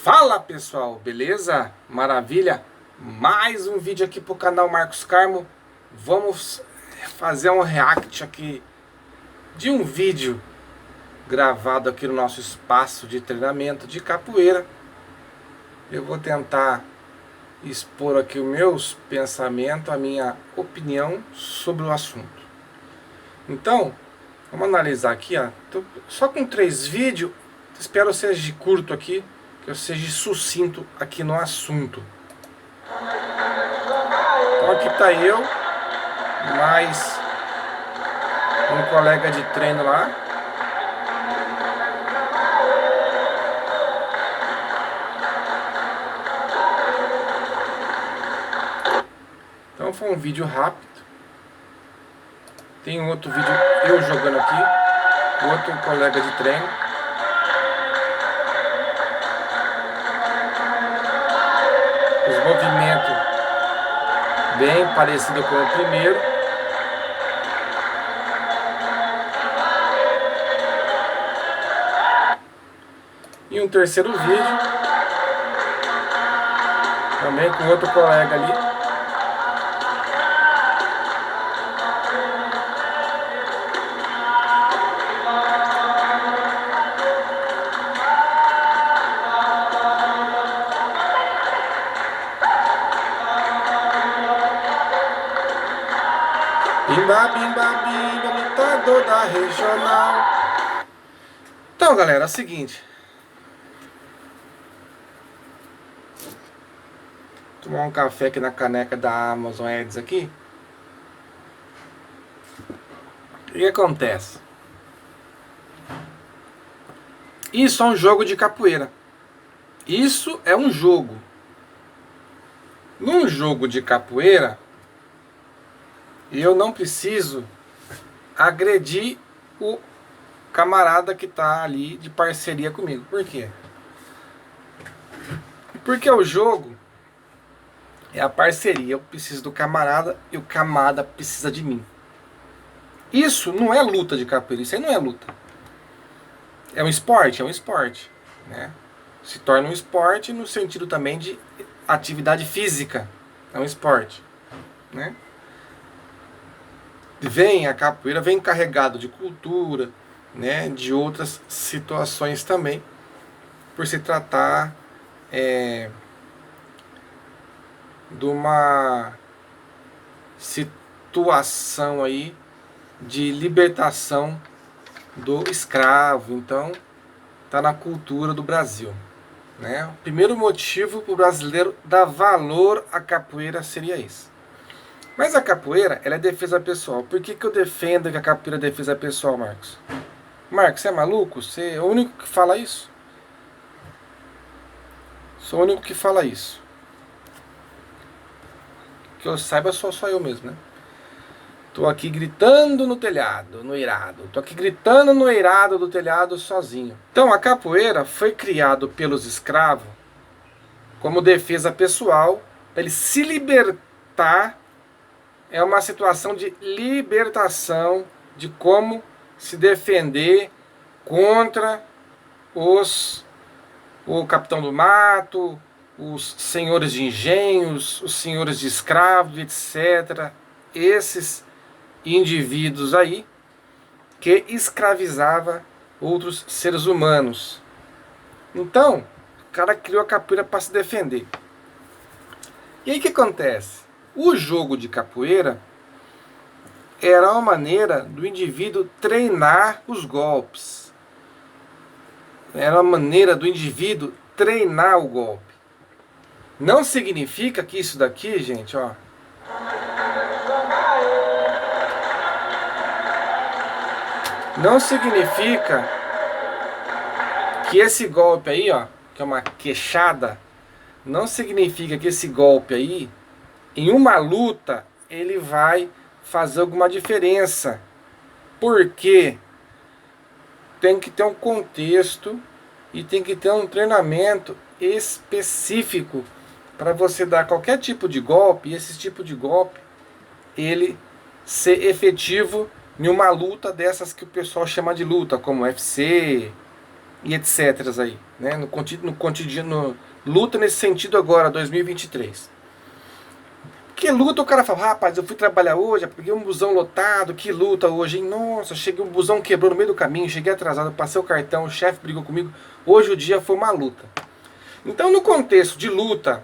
Fala pessoal, beleza? Maravilha? Mais um vídeo aqui pro canal Marcos Carmo. Vamos fazer um react aqui de um vídeo gravado aqui no nosso espaço de treinamento de capoeira. Eu vou tentar expor aqui os meus pensamentos, a minha opinião sobre o assunto. Então, vamos analisar aqui, ó. Tô só com 3 vídeos, espero seja curto aqui, que eu seja sucinto aqui no assunto. Então aqui tá eu, mais um colega de treino lá. Então foi um vídeo rápido. Tem um outro vídeo eu jogando aqui, outro colega de treino. Os movimentos bem parecidos com o primeiro. E um terceiro vídeo, também com outro colega ali. Bimba, bimba, bimba, lutador da regional. Então, galera, é o seguinte. Tomar um café aqui na caneca da Amazon Ads aqui. O que acontece? Isso é um jogo de capoeira. Isso é um jogo. Num jogo de capoeira, eu não preciso agredir o camarada que está ali de parceria comigo. Por quê? Porque o jogo é a parceria. Eu preciso do camarada e o camarada precisa de mim. Isso não é luta de capoeira. Isso aí não é luta. É um esporte? É um esporte, né? Se torna um esporte no sentido também de atividade física. É um esporte, né? A capoeira vem carregado de cultura, né, de outras situações também, por se tratar de uma situação aí de libertação do escravo. Então está na cultura do Brasil, né? O primeiro motivo para o brasileiro dar valor à capoeira seria esse. Mas a capoeira, ela é defesa pessoal. Por que eu defendo que a capoeira é defesa pessoal, Marcos? Marcos, você é maluco? Você é o único que fala isso? Sou o único que fala isso. Que eu saiba, sou só eu mesmo, né? Tô aqui gritando no telhado, no eirado. Tô aqui gritando no eirado do telhado sozinho. Então, a capoeira foi criada pelos escravos como defesa pessoal, para ele se libertar. É uma situação de libertação, de como se defender contra o capitão do mato, os senhores de engenhos, os senhores de escravos, etc. Esses indivíduos aí que escravizava outros seres humanos. Então, o cara criou a capoeira para se defender. E aí o que acontece? O jogo de capoeira era uma maneira do indivíduo treinar os golpes. Era uma maneira do indivíduo treinar o golpe. Não significa que isso daqui, gente, ó. Não significa que esse golpe aí, ó, que é uma queixada, não significa que esse golpe aí, em uma luta, ele vai fazer alguma diferença. Porque tem que ter um contexto e tem que ter um treinamento específico para você dar qualquer tipo de golpe, e esse tipo de golpe ele ser efetivo em uma luta dessas que o pessoal chama de luta, como UFC, e etc. aí, né? No cotidiano, luta nesse sentido agora, 2023. Que luta o cara fala, rapaz, eu fui trabalhar hoje, peguei um busão lotado, que luta hoje, hein? Nossa, cheguei, um busão quebrou no meio do caminho, cheguei atrasado, passei o cartão, o chefe brigou comigo. Hoje o dia foi uma luta. Então, no contexto de luta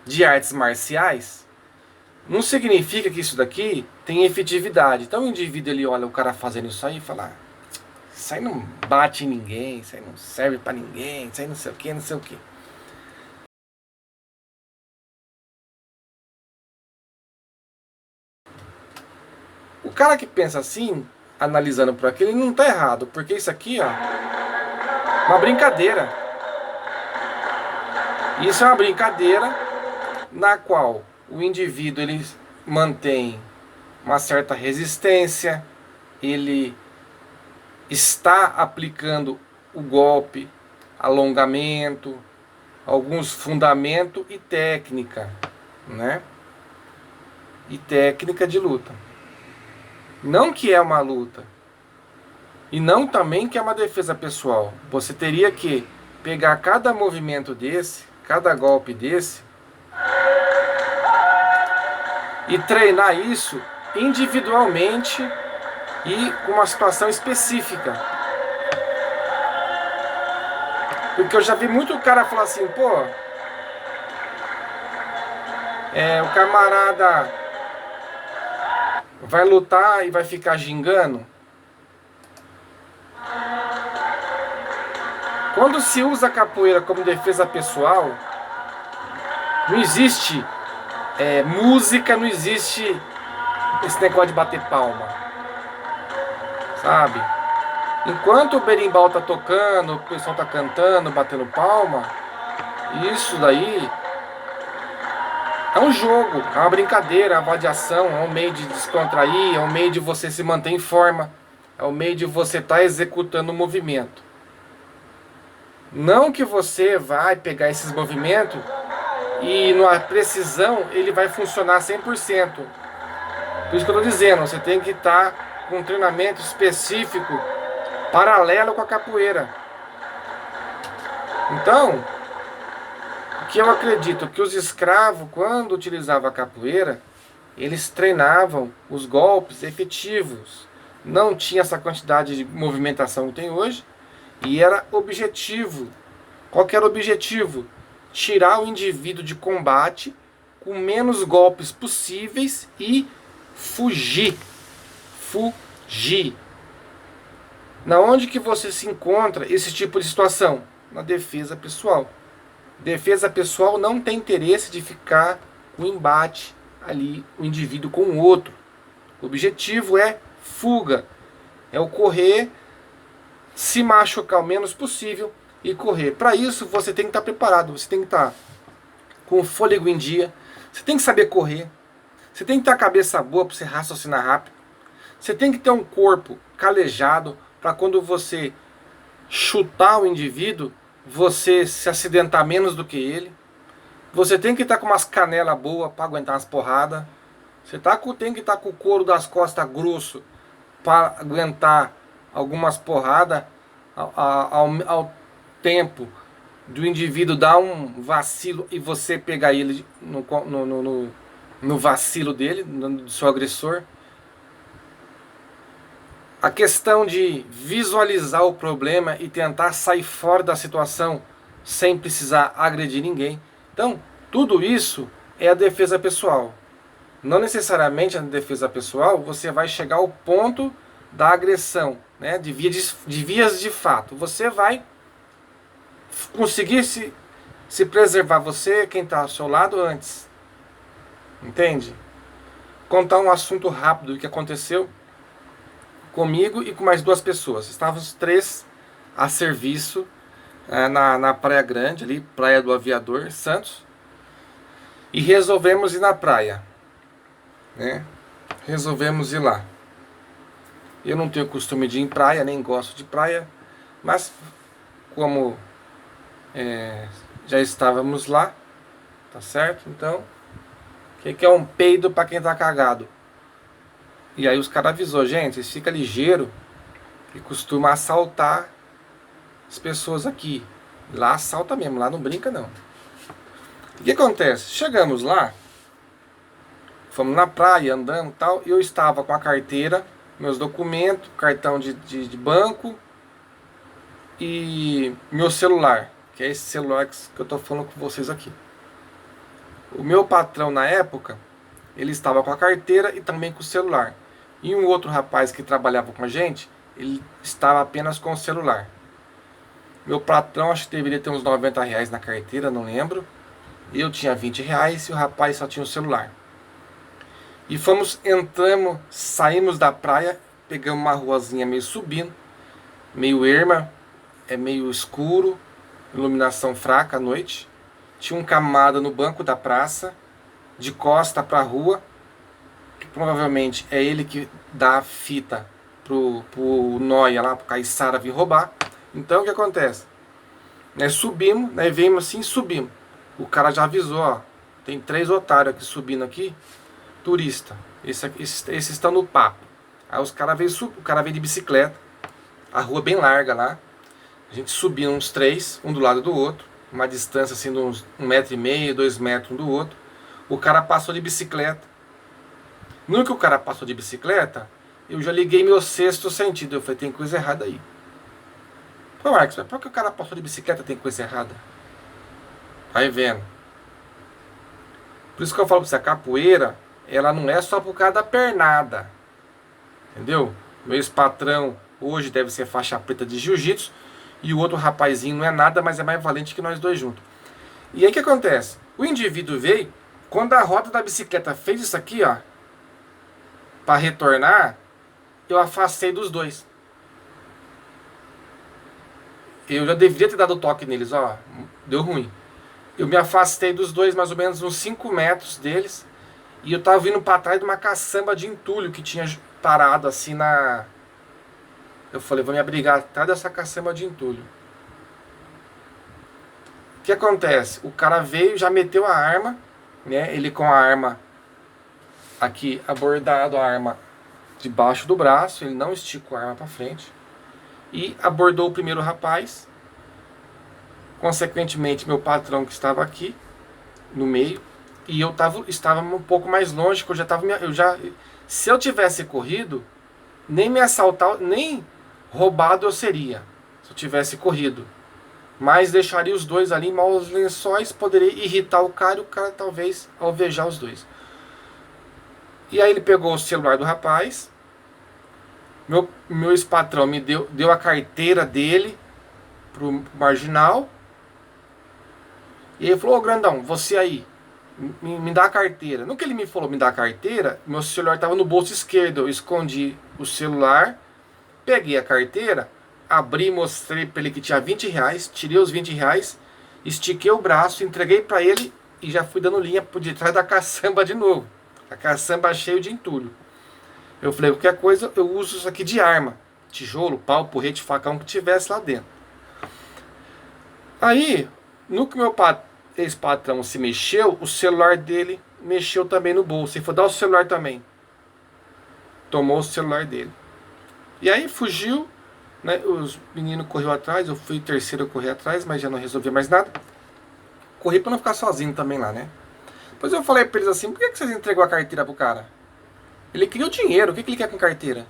de artes marciais, não significa que isso daqui tem efetividade. Então o indivíduo ele olha o cara fazendo isso aí e fala, isso aí não bate em ninguém, isso aí não serve pra ninguém, isso aí não sei o que, não sei o que. O cara que pensa assim, analisando por aquilo, ele não tá errado, porque isso aqui, ó, uma brincadeira. Isso é uma brincadeira na qual o indivíduo ele mantém uma certa resistência, ele está aplicando o golpe, alongamento, alguns fundamentos e técnica, né? E técnica de luta. Não que é uma luta. E não também que é uma defesa pessoal. Você teria que pegar cada movimento desse, cada golpe desse, e treinar isso individualmente e com uma situação específica. Porque eu já vi muito cara falar assim, pô, o camarada vai lutar e vai ficar gingando. Quando se usa a capoeira como defesa pessoal, não existe música, não existe esse negócio de bater palma, sabe? Enquanto o berimbau tá tocando, o pessoal tá cantando, batendo palma, isso daí é um jogo, é uma brincadeira, é uma vadiação, é um meio de descontrair, é um meio de você se manter em forma, é um meio de você estar executando o movimento. Não que você vai pegar esses movimentos e na precisão ele vai funcionar 100%. Por isso que eu estou dizendo, você tem que estar com um treinamento específico, paralelo com a capoeira. Então, o que eu acredito que os escravos, quando utilizavam a capoeira, eles treinavam os golpes efetivos. Não tinha essa quantidade de movimentação que tem hoje. E era objetivo. Qual que era o objetivo? Tirar o indivíduo de combate com menos golpes possíveis e fugir. Fugir. Na onde que você se encontra esse tipo de situação? Na defesa pessoal. Defesa pessoal não tem interesse de ficar com embate ali, o indivíduo com o outro. O objetivo é fuga. É o correr, se machucar o menos possível e correr. Para isso você tem que estar preparado, você tem que estar com o fôlego em dia, você tem que saber correr, você tem que ter a cabeça boa para você raciocinar rápido, você tem que ter um corpo calejado para quando você chutar o indivíduo, você se acidentar menos do que ele. Você tem que estar com umas canelas boas para aguentar umas porradas. Você tem que estar com o couro das costas grosso para aguentar algumas porradas ao tempo do indivíduo dar um vacilo e você pegar ele no vacilo dele, do seu agressor. A questão de visualizar o problema e tentar sair fora da situação sem precisar agredir ninguém. Então, tudo isso é a defesa pessoal. Não necessariamente na defesa pessoal você vai chegar ao ponto da agressão, né, de vias de fato. Você vai conseguir se preservar, você, quem está ao seu lado, antes. Entende? Contar um assunto rápido do que aconteceu comigo e com mais duas pessoas. Estávamos três a serviço na Praia Grande, ali, Praia do Aviador, Santos. E resolvemos ir na praia, né? Resolvemos ir lá. Eu não tenho costume de ir em praia, nem gosto de praia, mas como já estávamos lá, tá certo? Então, o que é um peido para quem tá cagado? E aí os caras avisou, gente, vocês ficam ligeiro, que costuma assaltar as pessoas aqui. Lá assalta mesmo, lá não brinca não. O que acontece? Chegamos lá, fomos na praia andando e tal, e eu estava com a carteira, meus documentos, cartão de banco e meu celular, que é esse celular que eu estou falando com vocês aqui. O meu patrão na época, ele estava com a carteira e também com o celular. E um outro rapaz que trabalhava com a gente, ele estava apenas com o celular. Meu patrão acho que deveria ter uns R$ 90 na carteira, não lembro. Eu tinha R$ 20 e o rapaz só tinha o celular. E entramos, saímos da praia, pegamos uma ruazinha meio subindo, meio erma, é meio escuro, iluminação fraca à noite. Tinha um camarada no banco da praça, de costa para a rua, que provavelmente é ele que dá a fita pro Noia lá, pro Caiçara vir roubar. Então o que acontece? Nós subimos, nós veio assim, subimos. O cara já avisou, ó, tem 3 otários aqui subindo aqui, turista. Esses estão no papo. Aí os cara o cara veio de bicicleta, a rua bem larga lá. A gente subiu uns 3, um do lado do outro, uma distância assim de uns 1,5 m, 2 metros um do outro. O cara passou de bicicleta. No que o cara passou de bicicleta, eu já liguei meu sexto sentido. Eu falei, tem coisa errada aí. Pô, Marcos, mas por que o cara passou de bicicleta tem coisa errada? Aí vendo. Por isso que eu falo pra você, a capoeira, ela não é só por causa da pernada. Entendeu? Meu ex-patrão hoje deve ser faixa preta de jiu-jitsu. E o outro rapazinho não é nada, mas é mais valente que nós dois juntos. E aí o que acontece? O indivíduo veio, quando a roda da bicicleta fez isso aqui, ó, para retornar, eu afastei dos dois. Eu já deveria ter dado toque neles, ó, deu ruim. Eu me afastei dos dois, mais ou menos uns 5 metros deles, e eu tava vindo para trás de uma caçamba de entulho que tinha parado assim na... Eu falei, vou me abrigar atrás dessa caçamba de entulho. O que acontece? O cara veio, já meteu a arma, né? Ele com a arma aqui abordado, a arma debaixo do braço, ele não esticou a arma para frente. E abordou o primeiro rapaz. Consequentemente, meu patrão que estava aqui no meio, e eu estava um pouco mais longe, que se eu tivesse corrido, nem me assaltar, nem roubado eu seria, se eu tivesse corrido. Mas deixaria os dois ali, mal os lençóis, poderia irritar o cara e o cara talvez alvejar os dois. E aí ele pegou o celular do rapaz, meu ex-patrão me deu a carteira dele pro marginal, e ele falou, ô grandão, você aí, me dá a carteira. No que ele me falou, me dá a carteira, meu celular estava no bolso esquerdo, eu escondi o celular, peguei a carteira, abri, mostrei para ele que tinha R$ 20, tirei os R$ 20, estiquei o braço, entreguei para ele e já fui dando linha por detrás da caçamba de novo. A caçamba cheia de entulho. Eu falei, qualquer coisa eu uso isso aqui de arma. Tijolo, pau, porrete, facão que tivesse lá dentro. Aí, no que meu ex-patrão se mexeu, o celular dele mexeu também no bolso. Ele falou, dá o celular também. Tomou o celular dele. E aí fugiu, né? Os meninos correram atrás, eu fui o terceiro a correr atrás, mas já não resolvi mais nada. Corri pra não ficar sozinho também lá, né? Depois eu falei pra eles assim, por que vocês entregou a carteira pro cara? Ele queria o dinheiro, o que ele quer com carteira?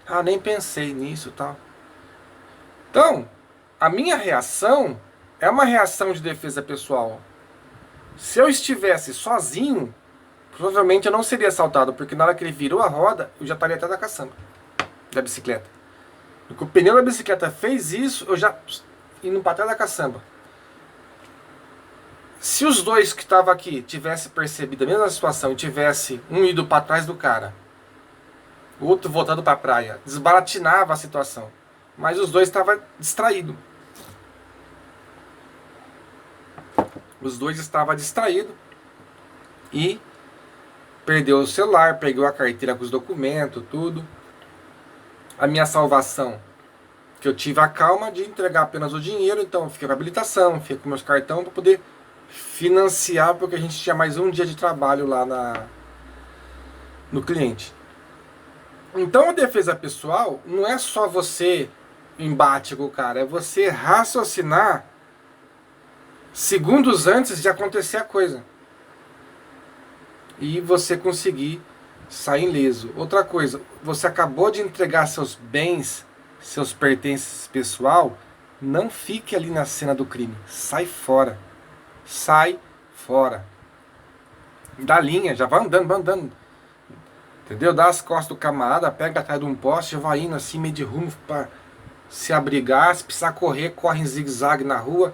Ah, nem pensei nisso e tal. Então, a minha reação é uma reação de defesa pessoal. Se eu estivesse sozinho, provavelmente eu não seria assaltado, porque na hora que ele virou a roda, eu já estaria atrás da caçamba da bicicleta. Porque o pneu da bicicleta fez isso, eu já indo para trás da caçamba. Se os dois que estavam aqui tivessem percebido a mesma situação e tivesse um ido para trás do cara, o outro voltando para a praia, desbaratinava a situação. Mas os dois estavam distraídos. Os dois estavam distraídos e perdeu o celular, pegou a carteira com os documentos, tudo. A minha salvação, que eu tive a calma de entregar apenas o dinheiro, então eu fiquei com a habilitação, fiquei com meus cartões para poder financiar, porque a gente tinha mais um dia de trabalho lá no cliente. Então a defesa pessoal não é só você embate com o cara, é você raciocinar segundos antes de acontecer a coisa. E você conseguir sair ileso. Outra coisa, você acabou de entregar seus bens, seus pertences pessoal, não fique ali na cena do crime. Sai fora. Sai fora. Da linha, já vai andando, vai andando. Entendeu? Dá as costas do camarada, pega atrás de um poste, já vai indo assim, meio de rumo para se abrigar. Se precisar correr, corre em zigue-zague na rua.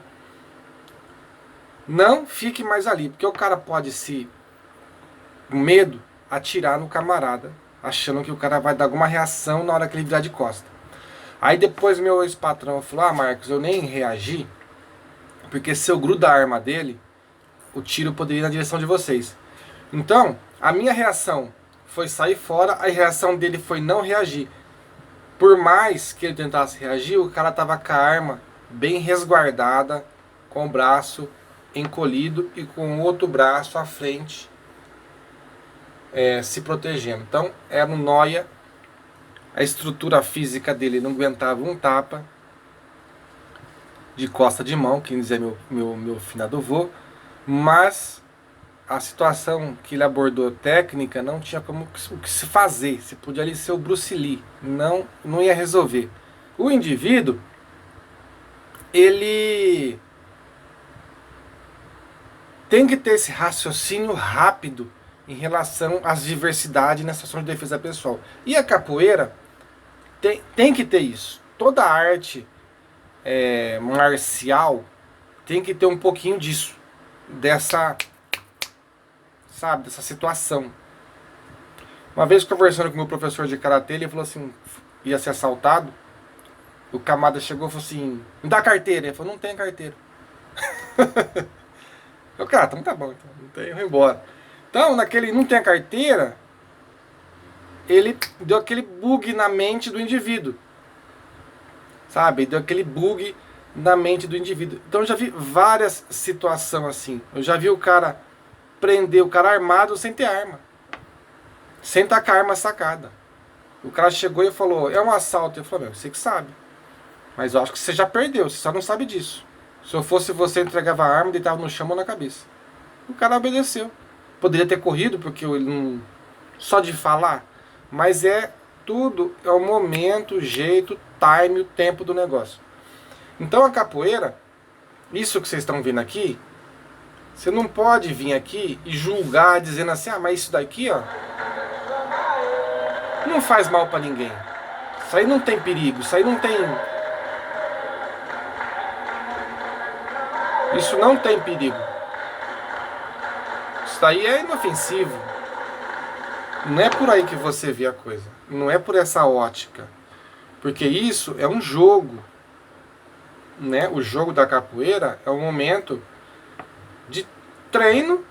Não fique mais ali, porque o cara pode se, com medo, atirar no camarada, achando que o cara vai dar alguma reação na hora que ele virar de costa. Aí depois meu ex-patrão falou, ah, Marcos, eu nem reagi, porque se eu grudo a arma dele, o tiro poderia ir na direção de vocês. Então, a minha reação foi sair fora, a reação dele foi não reagir. Por mais que ele tentasse reagir, o cara tava com a arma bem resguardada, com o braço encolhido e com o outro braço à frente, se protegendo. Então era um nóia, a estrutura física dele não aguentava um tapa de costa de mão, que dizer meu finado avô, mas a situação que ele abordou técnica não tinha como o que se fazer. Você podia ali ser o Bruce Lee, não ia resolver. O indivíduo, ele tem que ter esse raciocínio rápido em relação às diversidades na situação de defesa pessoal. E a capoeira tem que ter isso. Toda arte marcial tem que ter um pouquinho disso. Dessa situação. Uma vez conversando com o meu professor de karatê, ele falou assim, ia ser assaltado. O camarada chegou e falou assim, me dá a carteira. Ele falou, não tem carteira. Eu, cara, então tá bom, então, não tem, eu vou embora. Então, naquele não tem a carteira, ele deu aquele bug na mente do indivíduo. Sabe? Deu aquele bug na mente do indivíduo. Então eu já vi várias situações assim. Eu já vi o cara prender o cara armado sem ter arma. Sem estar com a arma sacada. O cara chegou e falou, é um assalto. Eu falei, meu, você que sabe. Mas eu acho que você já perdeu, você só não sabe disso. Se eu fosse você, entregava a arma e deitava no chão ou na cabeça. O cara obedeceu. Poderia ter corrido, porque ele não... Só de falar. Mas tudo é o momento, o jeito, o time, o tempo do negócio. Então a capoeira, isso que vocês estão vendo aqui, você não pode vir aqui e julgar dizendo assim, ah, mas isso daqui, ó, não faz mal pra ninguém. Isso aí não tem perigo, isso aí não tem... Isso não tem perigo. Isso daí é inofensivo. Não é por aí que você vê a coisa. Não é por essa ótica. Porque isso é um jogo. Né? O jogo da capoeira é um momento de treino.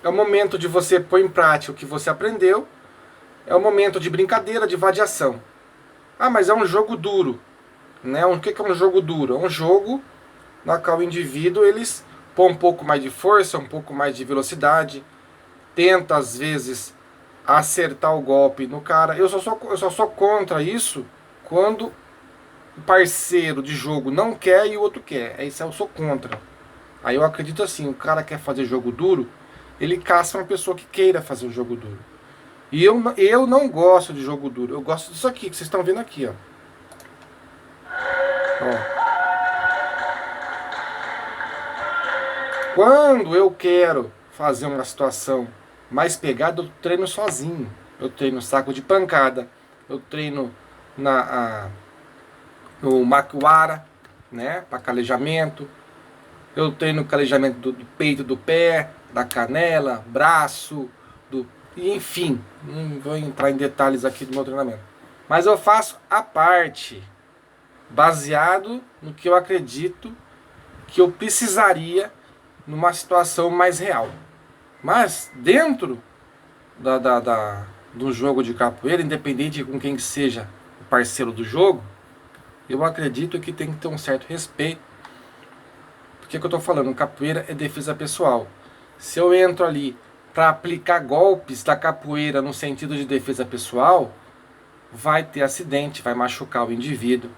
É o momento de você pôr em prática o que você aprendeu. É o momento de brincadeira, de vadiação. Ah, mas é um jogo duro. Né? O que é um jogo duro? É um jogo na qual o indivíduo eles põe um pouco mais de força, um pouco mais de velocidade, tenta às vezes acertar o golpe no cara. Eu só sou contra isso quando o parceiro de jogo não quer e o outro quer. Isso eu sou contra. Aí eu acredito assim, o cara quer fazer jogo duro, ele caça uma pessoa que queira fazer um jogo duro. E eu não gosto de jogo duro, eu gosto disso aqui, que vocês estão vendo aqui, ó. Ó. Quando eu quero fazer uma situação mais pegada, eu treino sozinho. Eu treino saco de pancada, eu treino no macuara, né, para calejamento. Eu treino calejamento do peito, do pé, da canela, braço, e enfim, não vou entrar em detalhes aqui do meu treinamento. Mas eu faço a parte, baseado no que eu acredito que eu precisaria numa situação mais real. Mas dentro do jogo de capoeira, independente de com quem seja o parceiro do jogo, eu acredito que tem que ter um certo respeito. Porque que eu estou falando? Capoeira é defesa pessoal. Se eu entro ali para aplicar golpes da capoeira no sentido de defesa pessoal, vai ter acidente, vai machucar o indivíduo.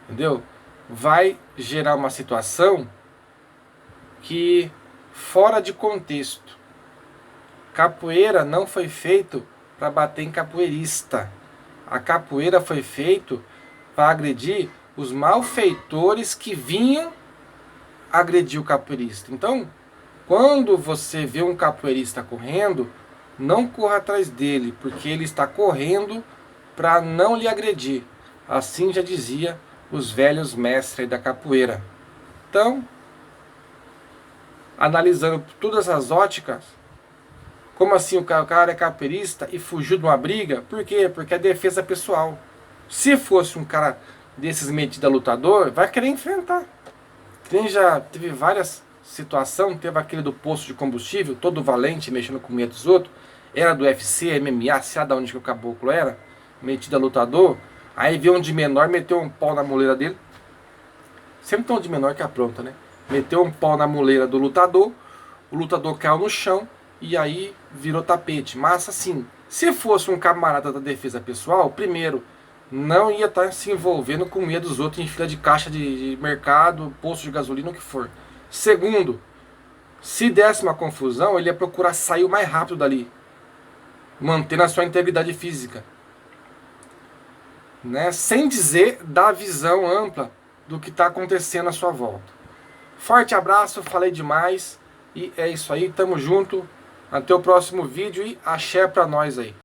entendeu? Vai gerar uma situação que fora de contexto. Capoeira não foi feito para bater em capoeirista. A capoeira foi feito para agredir os malfeitores que vinham agredir o capoeirista. Então, quando você vê um capoeirista correndo, não corra atrás dele, porque ele está correndo para não lhe agredir. Assim já dizia os velhos mestres da capoeira. Então, analisando todas as óticas, como assim o cara é capoeirista e fugiu de uma briga? Por quê? Porque é defesa pessoal. Se fosse um cara desses metido a lutador, vai querer enfrentar. Quem já teve várias situações, teve aquele do posto de combustível, todo valente, mexendo com medo dos outros, era do UFC, MMA, sei lá de onde que o caboclo era, metido a lutador, aí veio um de menor, meteu um pau na muleira dele, sempre tem um de menor que apronta, né? Meteu um pau na muleira do lutador, o lutador caiu no chão, e aí virou tapete. Mas assim, se fosse um camarada da defesa pessoal, primeiro, não ia estar se envolvendo com medo dos outros em fila de caixa de mercado, posto de gasolina, o que for. Segundo, se desse uma confusão, ele ia procurar sair o mais rápido dali, mantendo a sua integridade física, né? Sem dizer da visão ampla do que está acontecendo à sua volta. Forte abraço, falei demais, e é isso aí, tamo junto, até o próximo vídeo e axé pra nós aí.